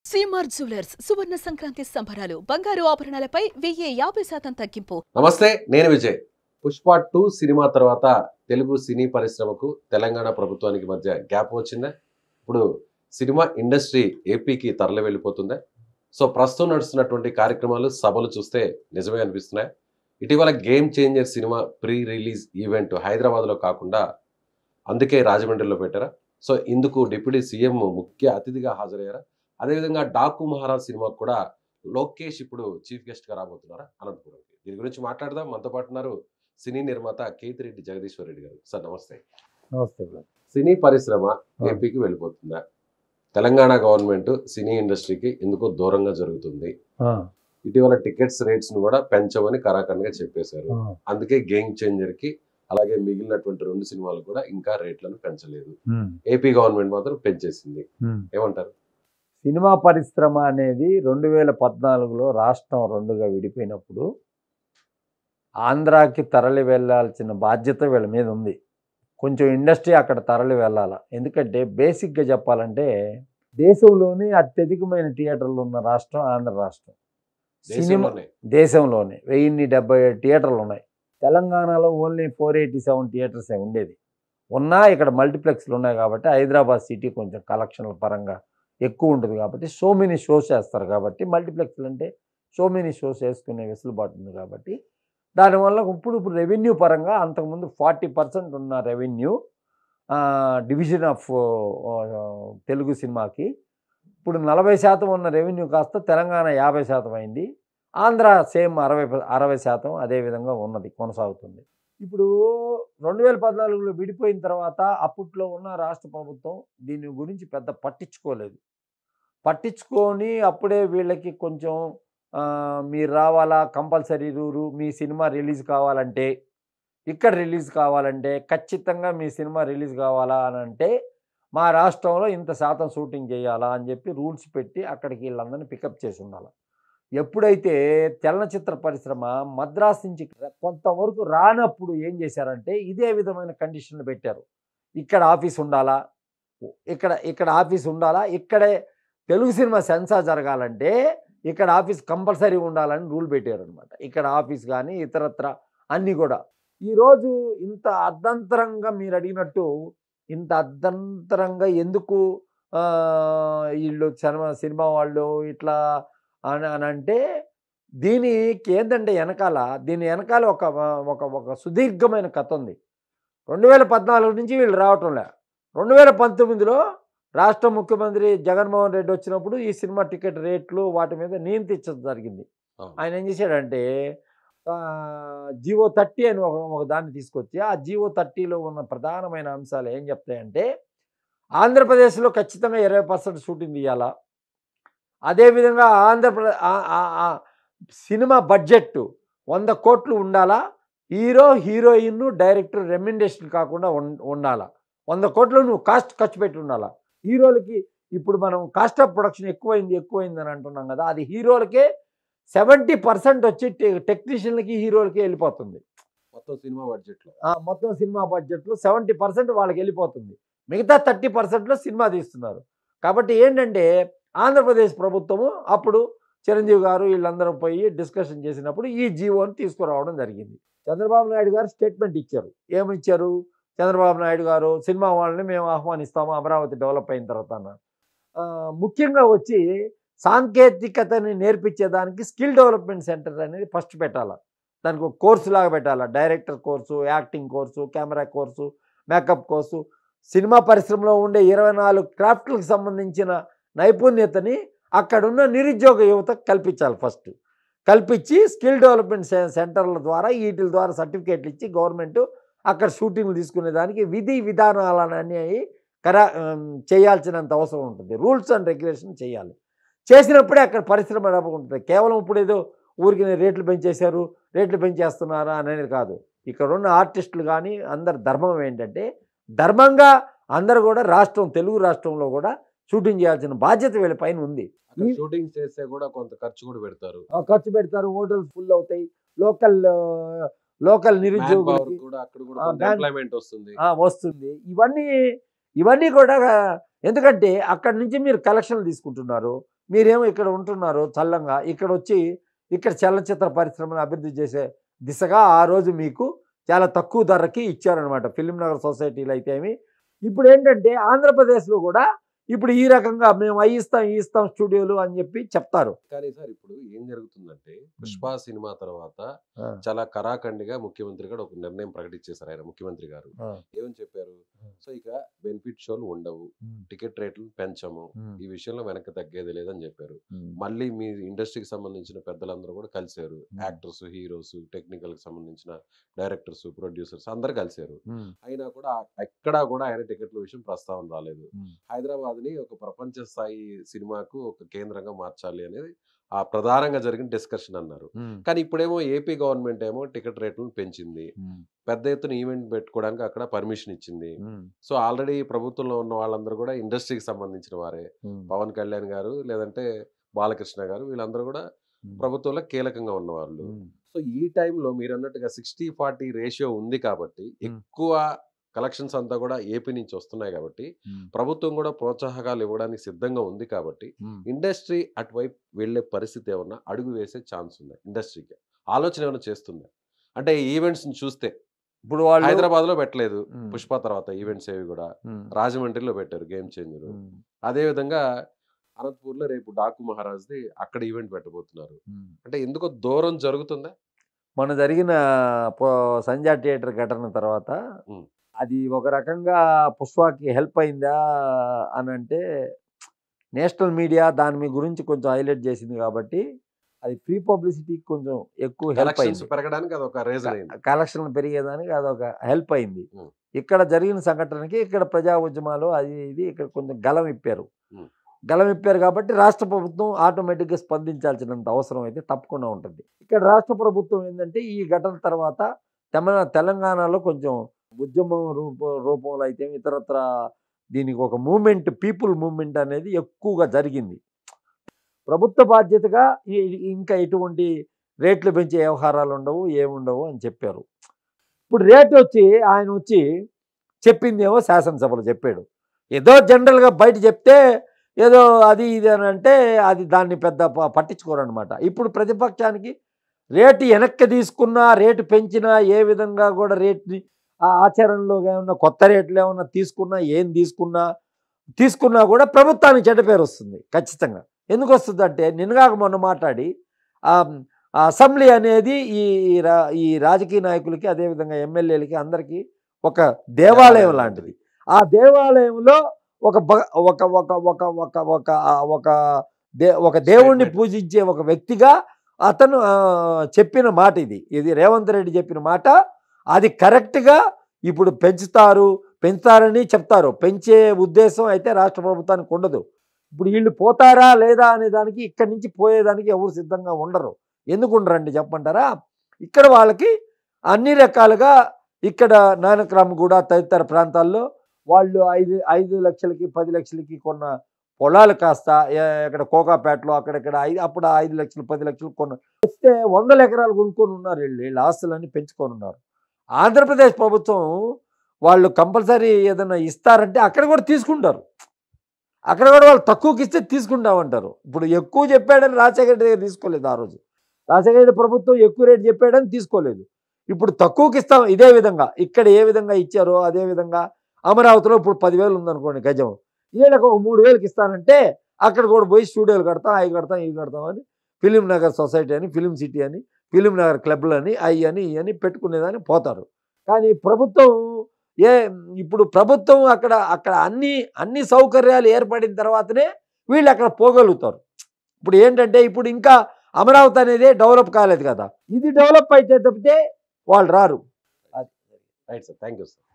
CMR jewellers సువర్ణ సంక్రాంతి సంబరాలు బంగారు ఆభరణాలపై 1050% తగ్గింపు. నమస్తే, నేను విజయ్. పుష్ప 2 సినిమా తర్వాత తెలుగు సినీ పరిశ్రమకు తెలంగాణ ప్రభుత్వానికి మధ్య గ్యాప్ వచ్చిందా? ఇప్పుడు సినిమా ఇండస్ట్రీ ఏపీకి తరలి వెళ్ళిపోతుందా? సో ప్రస్తుతం నడుస్తున్నటువంటి కార్యక్రమాలు, సభలు చూస్తే నిజమే అనిపిస్తున్నాయి. ఇటీవల game changer cinema pre release event హైదరాబాద్లో కాకుండా అందుకే రాజమండ్రిలో పెట్టారా? సో ఇందుకు డిప్యూటీ సీఎం ముఖ్య అతిథిగా హాజరయ్యారా? అదేవిధంగా డాకు మహారాజ్ సినిమాకు కూడా లోకేష్ ఇప్పుడు చీఫ్ గెస్ట్గా రాబోతున్నారా అనంతపురంకి? దీని గురించి మాట్లాడదాం. మనతో పాటు ఉన్నారు సినీ నిర్మాత కేతిరెడ్డి జగదీశ్వర్ రెడ్డి గారు. సార్ నమస్తే. నమస్తే. సినీ పరిశ్రమ ఏపీకి వెళ్ళిపోతుందా? తెలంగాణ గవర్నమెంట్ సినీ ఇండస్ట్రీకి ఎందుకో దూరంగా జరుగుతుంది. ఇటీవల టికెట్స్ రేట్స్ ను కూడా పెంచమని కరాఖండ్గా చెప్పేశారు. అందుకే గేమ్ చేంజర్ కి అలాగే మిగిలినటువంటి 2 సినిమాలు కూడా ఇంకా రేట్లను పెంచలేదు. ఏపీ గవర్నమెంట్ మాత్రం పెంచేసింది. ఏమంటారు? సినిమా పరిశ్రమ అనేది 2014లో రాష్ట్రం 2గా విడిపోయినప్పుడు ఆంధ్రాకి తరలి వెళ్ళాల్సిన బాధ్యత వీళ్ళ మీద ఉంది. కొంచెం ఇండస్ట్రీ అక్కడ తరలి వెళ్ళాలి. ఎందుకంటే బేసిక్గా చెప్పాలంటే దేశంలోనే అత్యధికమైన థియేటర్లు ఉన్న రాష్ట్రం ఆంధ్ర రాష్ట్రం. సినిమా దేశంలోనే 1077 థియేటర్లు ఉన్నాయి. తెలంగాణలో ఓన్లీ 487 థియేటర్సే ఉండేది. ఉన్నా ఇక్కడ మల్టీప్లెక్స్లు ఉన్నాయి కాబట్టి హైదరాబాద్ సిటీ కొంచెం కలెక్షన్ల పరంగా ఎక్కువ ఉంటుంది కాబట్టి సో మెనీ షోస్ వేస్తారు కాబట్టి మల్టీప్లెక్స్లు అంటే సో మెనీ షోస్ వేసుకునే వెసులుబాటు ఉంది కాబట్టి దానివల్ల ఇప్పుడు రెవెన్యూ పరంగా అంతకుముందు 40% ఉన్న రెవెన్యూ డివిజన్ ఆఫ్ తెలుగు సినిమాకి ఇప్పుడు 40% ఉన్న రెవెన్యూ కాస్త తెలంగాణ 50% అయింది. ఆంధ్ర సేమ్ 60% అదేవిధంగా ఉన్నది, కొనసాగుతుంది. ఇప్పుడు 2014లో విడిపోయిన తర్వాత అప్పట్లో ఉన్న రాష్ట్ర ప్రభుత్వం దీని గురించి పెద్ద పట్టించుకొని అప్పుడే వీళ్ళకి కొంచెం మీరు రావాలా, కంపల్సరీ రూరు, మీ సినిమా రిలీజ్ కావాలంటే ఇక్కడ రిలీజ్ కావాలంటే ఖచ్చితంగా మీ సినిమా రిలీజ్ కావాలా అని అంటే మా రాష్ట్రంలో ఇంత శాతం షూటింగ్ చేయాలా అని చెప్పి రూల్స్ పెట్టి అక్కడికి వీళ్ళందరినీ పికప్ చేసి ఉండాలి. ఎప్పుడైతే చలనచిత్ర పరిశ్రమ మద్రాసు నుంచి కొంతవరకు రానప్పుడు ఏం చేశారంటే ఇదే విధమైన కండిషన్లు పెట్టారు. ఇక్కడ ఆఫీస్ ఉండాలా, ఇక్కడ ఆఫీస్ ఉండాలా, ఇక్కడే తెలుగు సినిమా సెన్సార్ జరగాలంటే ఇక్కడ ఆఫీస్ కంపల్సరీ ఉండాలని రూల్ పెట్టారు అనమాట. ఇక్కడ ఆఫీస్ కానీ ఇతరత్ర అన్నీ కూడా. ఈరోజు ఇంత అర్ధంతరంగా మీరు అడిగినట్టు ఇంత అర్ధంతరంగా ఎందుకు వీళ్ళు సినిమా వాళ్ళు ఇట్లా అని అంటే దీనికి ఏంటంటే దీని వెనకాల ఒక సుదీర్ఘమైన కథ ఉంది. 2014 నుంచి వీళ్ళు రావటంలే. 2019లో రాష్ట్ర ముఖ్యమంత్రి జగన్మోహన్ రెడ్డి వచ్చినప్పుడు ఈ సినిమా టికెట్ రేట్లు వాటి మీద నియంత్రించడం జరిగింది. ఆయన ఏం చేశాడంటే జీవో 30 అని ఒక దాన్ని తీసుకొచ్చి ఆ జీవో 30లో ఉన్న ప్రధానమైన అంశాలు ఏం చెప్తాయంటే ఆంధ్రప్రదేశ్లో ఖచ్చితంగా 20% షూటింగ్ తీయాలా. అదేవిధంగా ఆంధ్రప్రదేశ్ సినిమా బడ్జెట్ 100 కోట్లు ఉండాలా. హీరోయిన్ డైరెక్టర్ రెమ్యునరేషన్ కాకుండా ఉండాలా. 100 కోట్లు నువ్వు ఖర్చు పెట్టి ఉండాలా. హీరోలకి ఇప్పుడు మనం కాస్ట్ ఆఫ్ ప్రొడక్షన్ ఎక్కువైంది అని అంటున్నాం కదా, అది హీరోలకే 70% వచ్చి టెక్నీషియన్లకి హీరోలకి వెళ్ళిపోతుంది. మొత్తం సినిమా బడ్జెట్లో 70% వాళ్ళకి వెళ్ళిపోతుంది. మిగతా 30%లో సినిమా తీస్తున్నారు. కాబట్టి ఏంటంటే ఆంధ్రప్రదేశ్ ప్రభుత్వము అప్పుడు చిరంజీవి గారు వీళ్ళందరూ పోయి డిస్కషన్ చేసినప్పుడు ఈ జీవోని తీసుకురావడం జరిగింది. చంద్రబాబు నాయుడు గారు స్టేట్మెంట్ ఇచ్చారు. ఏమిచ్చారు? చంద్రబాబు నాయుడు గారు సినిమా వాళ్ళని మేము ఆహ్వానిస్తాము అమరావతి డెవలప్ అయిన తర్వాత అన్నారు. ముఖ్యంగా వచ్చి సాంకేతికతని నేర్పించేదానికి స్కిల్ డెవలప్మెంట్ సెంటర్ అనేది ఫస్ట్ పెట్టాలి. దానికి ఒక కోర్సు లాగా పెట్టాలి. Director course, acting course, camera course, makeup course, cinema పరిశ్రమలో ఉండే 24 క్రాఫ్ట్లకు సంబంధించిన నైపుణ్యతని అక్కడున్న నిరుద్యోగ యువతకు కల్పించాలి. ఫస్ట్ కల్పించి స్కిల్ డెవలప్మెంట్ సెంటర్ల ద్వారా వీటి ద్వారా సర్టిఫికేట్లు ఇచ్చి గవర్నమెంట్ అక్కడ షూటింగ్లు తీసుకునే దానికి విధి విధానాలన్నీ చేయాల్సినంత అవసరం ఉంటుంది. రూల్స్ అండ్ రెగ్యులేషన్ చేయాలి. చేసినప్పుడే అక్కడ పరిశ్రమ ఉంటుంది. కేవలం ఇప్పుడు ఏదో ఊరికి రేట్లు పెంచేస్తున్నారా అనేది కాదు. ఇక్కడ ఉన్న ఆర్టిస్టులు కానీ అందరు ధర్మం ఏంటంటే ధర్మంగా అందరు కూడా తెలుగు రాష్ట్రంలో కూడా షూటింగ్ చేయాల్సిన బాధ్యత వీళ్ళ పైన ఉంది. షూటింగ్ చేస్తే కూడా కొంత ఖర్చు పెడతారు. హోటల్స్ ఫుల్ అవుతాయి. లోకల్ నిరుద్యోగులు వస్తుంది. ఇవన్నీ కూడా ఎందుకంటే అక్కడి నుంచి మీరు కలెక్షన్లు తీసుకుంటున్నారు. మీరేమో ఇక్కడ ఉంటున్నారు చల్లంగా, ఇక్కడ వచ్చి ఇక్కడ చలనచిత్ర పరిశ్రమను అభివృద్ధి చేసే దిశగా ఆ రోజు మీకు చాలా తక్కువ ధరకి ఇచ్చారనమాట ఫిలిం నగర్ సొసైటీలో అయితే ఏమి. ఇప్పుడు ఏంటంటే ఆంధ్రప్రదేశ్లో కూడా ఇప్పుడు ఈ రకంగా మేము అవి ఇస్తాం స్టూడియోలు అని చెప్పి చెప్తారు. కానీ సార్ ఇప్పుడు ఏం జరుగుతుందంటే పుష్ప సినిమా తర్వాత చాలా కరాఖండిగా ముఖ్యమంత్రి గారు ఒక నిర్ణయం ప్రకటించేశారు. ఆయన ముఖ్యమంత్రి గారు ఏమని చెప్పారు, సో ఇక బెనిఫిట్ షోలు ఉండవు, టికెట్ రేట్లు పెంచము, ఈ విషయంలో వెనక్కి తగ్గేది లేదని చెప్పారు. మళ్ళీ మీ ఇండస్ట్రీకి సంబంధించిన పెద్దలందరూ కూడా కలిశారు, యాక్టర్స్, హీరోస్, టెక్నికల్ కి సంబంధించిన డైరెక్టర్స్, ప్రొడ్యూసర్స్ అందరు కలిశారు. అయినా కూడా ఎక్కడా కూడా ఆయన టికెట్ల విషయం ప్రస్తావన రాలేదు. హైదరాబాద్ ని ఒక ప్రపంచ స్థాయి సినిమాకు ఒక కేంద్రంగా మార్చాలి అనేది ఆ ప్రధానంగా జరిగిన డిస్కషన్ అన్నారు. కానీ ఇప్పుడేమో ఏపీ గవర్నమెంట్ ఏమో టికెట్ రేట్లను పెంచింది, పెద్ద ఎత్తున ఈవెంట్ పెట్టుకోవడానికి అక్కడ పర్మిషన్ ఇచ్చింది. సో ఆల్రెడీ ప్రభుత్వంలో ఉన్న వాళ్ళందరూ కూడా ఇండస్ట్రీకి సంబంధించిన వారే, పవన్ కళ్యాణ్ గారు లేదంటే బాలకృష్ణ గారు వీళ్ళందరూ కూడా ప్రభుత్వంలో కీలకంగా ఉన్నవాళ్ళు. సో ఈ టైంలో మీరు అన్నట్టుగా 60-40 రేషియో ఉంది కాబట్టి ఎక్కువ కలెక్షన్స్ అంతా కూడా ఏపీ నుంచి వస్తున్నాయి కాబట్టి ప్రభుత్వం కూడా ప్రోత్సాహకాలు ఇవ్వడానికి సిద్ధంగా ఉంది కాబట్టి ఇండస్ట్రీ అటువైపు వెళ్లే పరిస్థితి ఏమన్నా అడుగు వేసే ఛాన్స్ ఉంది ఇండస్ట్రీకి, ఆలోచన ఏమైనా చేస్తుంది అంటే ఈవెంట్స్ చూస్తే ఇప్పుడు హైదరాబాద్ లో పెట్టలేదు పుష్ప తర్వాత ఈవెంట్స్ ఏవి కూడా, రాజమండ్రిలో పెట్టారు గేమ్ చేంజర్, అదే విధంగా అనంతపూర్ లో రేపు డాకు మహారాజ్ది అక్కడ ఈవెంట్ పెట్టబోతున్నారు. అంటే ఎందుకో దూరం జరుగుతుందా? మన జరిగిన సంధ్యా థియేటర్ ఘటన తర్వాత అది ఒక రకంగా పుష్పకి హెల్ప్ అయిందా అని అంటే నేషనల్ మీడియా దాని గురించి కొంచెం హైలైట్ చేసింది కాబట్టి అది ఫ్రీ పబ్లిసిటీకి కొంచెం ఎక్కువ హెల్ప్ అయింది, పెరగడానికి అదొక రీజన్ అయింది, కలెక్షన్లు పెరిగేదానికి అదొక హెల్ప్ అయింది. ఇక్కడ జరిగిన సంఘటనకి ఇక్కడ ప్రజా ఉద్యమాలు అది ఇది ఇక్కడ కొంచెం గలం ఇప్పారు కాబట్టి రాష్ట్ర ప్రభుత్వం ఆటోమేటిక్గా స్పందించాల్సినంత అవసరం అయితే తప్పకుండా ఉంటుంది. ఇక్కడ రాష్ట్ర ప్రభుత్వం ఏంటంటే ఈ ఘటన తర్వాత తెలంగాణలో కొంచెం ఉద్యమం రూపంలో అయితే ఇతరత్ర దీనికి ఒక మూమెంట్, పీపుల్ మూమెంట్ అనేది ఎక్కువగా జరిగింది. ప్రభుత్వ బాధ్యతగా ఇంకా ఎటువంటి రేట్లు పెంచే వ్యవహారాలు ఉండవు, ఏముండవు అని చెప్పారు. ఇప్పుడు రేట్ వచ్చి ఆయన వచ్చి చెప్పిందేమో శాసనసభలో చెప్పాడు, ఏదో జనరల్గా బయట చెప్తే ఏదో అది ఇది అని అంటే అది దాన్ని పెద్ద పట్టించుకోరనమాట. ఇప్పుడు ప్రతిపక్షానికి రేటు వెనక్కి తీసుకున్నా, రేటు పెంచినా, ఏ విధంగా కూడా రేట్ని ఆచరణలో ఏమన్నా కొత్త రేట్లు ఏమన్నా తీసుకున్నా కూడా ప్రభుత్వానికి చెడ్డ పేరు వస్తుంది ఖచ్చితంగా. ఎందుకు వస్తుంది అంటే నిన్నగాక మొన్న మాట్లాడి అసెంబ్లీ అనేది ఈ రాజకీయ నాయకులకి అదేవిధంగా ఎమ్మెల్యేలకి అందరికీ ఒక దేవాలయం లాంటిది. ఆ దేవాలయంలో ఒక దేవుణ్ణి పూజించే ఒక వ్యక్తిగా అతను చెప్పిన మాట ఇది రేవంత్ రెడ్డి చెప్పిన మాట. అది కరెక్ట్గా ఇప్పుడు పెంచుతారని చెప్తారు. పెంచే ఉద్దేశం అయితే రాష్ట్ర ప్రభుత్వానికి ఉండదు. ఇప్పుడు వీళ్ళు పోతారా లేదా అనే దానికి ఇక్కడి నుంచి పోయేదానికి ఎవరు సిద్ధంగా ఉండరు. ఎందుకు ఉండరండి చెప్పంటారా? ఇక్కడ వాళ్ళకి అన్ని రకాలుగా ఇక్కడ నానక్రామ్గూడ తదితర ప్రాంతాల్లో వాళ్ళు 5 లక్షలకి 10 లక్షలకి కొన్న పొలాలు కాస్త ఇక్కడ కోకాపేటలో అక్కడెక్కడ అప్పుడు 5 లక్షలు 10 లక్షలు వస్తే 100 ఎకరాలు కొనుక్కొని ఉన్నారు. వీళ్ళు ఆస్తులన్నీ పెంచుకొని ఉన్నారు. ఆంధ్రప్రదేశ్ ప్రభుత్వం వాళ్ళు కంపల్సరీ ఏదైనా ఇస్తారంటే అక్కడ కూడా తీసుకుంటారు. అక్కడ కూడా వాళ్ళు తక్కువకి ఇస్తే తీసుకుంటామంటారు. ఇప్పుడు ఎక్కువ చెప్పాడని రాజశేఖర రెడ్డి తీసుకోలేదు. ఆ రోజు రాజశేఖర రెడ్డి ప్రభుత్వం ఎక్కువ రేటు చెప్పాడని తీసుకోలేదు. ఇప్పుడు తక్కువకి ఇస్తాం. ఇదే విధంగా ఇక్కడ ఏ విధంగా ఇచ్చారో అదే విధంగా అమరావతిలో ఇప్పుడు 10,000 ఉందనుకోండి గజం, వీళ్ళకి ఒక 3,000కి ఇస్తానంటే అక్కడ కూడా పోయి స్టూడియోలు కడతాం, అవి కడతాం, ఇవి కడతాం అని ఫిలిం నగర్ సొసైటీ అని, ఫిలిం సిటీ అని, ఫిలిం నగర్ క్లబ్లు అని, ఇవన్నీ పెట్టుకునేదాన్ని పోతారు. కానీ ప్రభుత్వం ఇప్పుడు ప్రభుత్వం అక్కడ అన్ని సౌకర్యాలు ఏర్పడిన తర్వాతనే వీళ్ళు అక్కడ పోగలుగుతారు. ఇప్పుడు ఏంటంటే ఇప్పుడు ఇంకా అమరావతి అనేది డెవలప్ కాలేదు కదా, ఇది డెవలప్ అయితే తప్పితే వాళ్ళు రారు. Right sir, thank you sir.